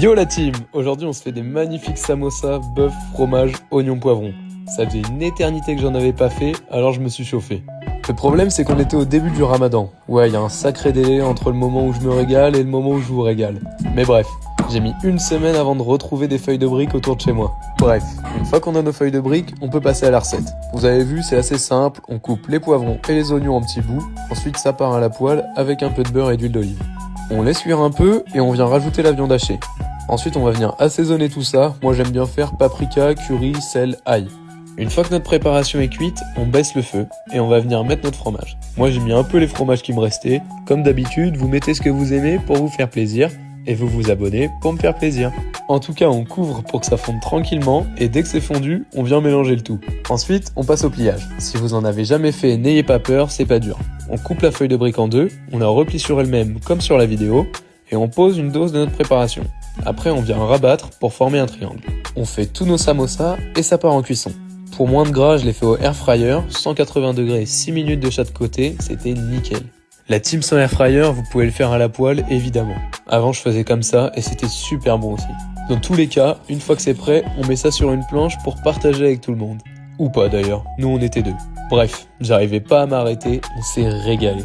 Yo la team! Aujourd'hui on se fait des magnifiques samosas, bœuf, fromage, oignon, poivron. Ça faisait une éternité que j'en avais pas fait, alors je me suis chauffé. Le problème c'est qu'on était au début du ramadan. Ouais, il y a un sacré délai entre le moment où je me régale et le moment où je vous régale. Mais bref, j'ai mis une semaine avant de retrouver des feuilles de briques autour de chez moi. Bref, une fois qu'on a nos feuilles de briques, on peut passer à la recette. Vous avez vu, c'est assez simple, on coupe les poivrons et les oignons en petits bouts, ensuite ça part à la poêle avec un peu de beurre et d'huile d'olive. On laisse cuire un peu et on vient rajouter la viande hachée. Ensuite on va venir assaisonner tout ça, moi j'aime bien faire paprika, curry, sel, ail. Une fois que notre préparation est cuite, on baisse le feu et on va venir mettre notre fromage. Moi j'ai mis un peu les fromages qui me restaient. Comme d'habitude, vous mettez ce que vous aimez pour vous faire plaisir et vous vous abonnez pour me faire plaisir. En tout cas, on couvre pour que ça fonde tranquillement et dès que c'est fondu, on vient mélanger le tout. Ensuite, on passe au pliage. Si vous en avez jamais fait, n'ayez pas peur, c'est pas dur. On coupe la feuille de brique en deux, on la replie sur elle-même comme sur la vidéo et on pose une dose de notre préparation. Après, on vient rabattre pour former un triangle. On fait tous nos samosas et ça part en cuisson. Pour moins de gras, je l'ai fait au air fryer, 180 degrés, 6 minutes de chaque côté, c'était nickel. La team sans air fryer, vous pouvez le faire à la poêle, évidemment. Avant, je faisais comme ça et c'était super bon aussi. Dans tous les cas, une fois que c'est prêt, on met ça sur une planche pour partager avec tout le monde. Ou pas d'ailleurs, nous on était deux. Bref, j'arrivais pas à m'arrêter, on s'est régalé.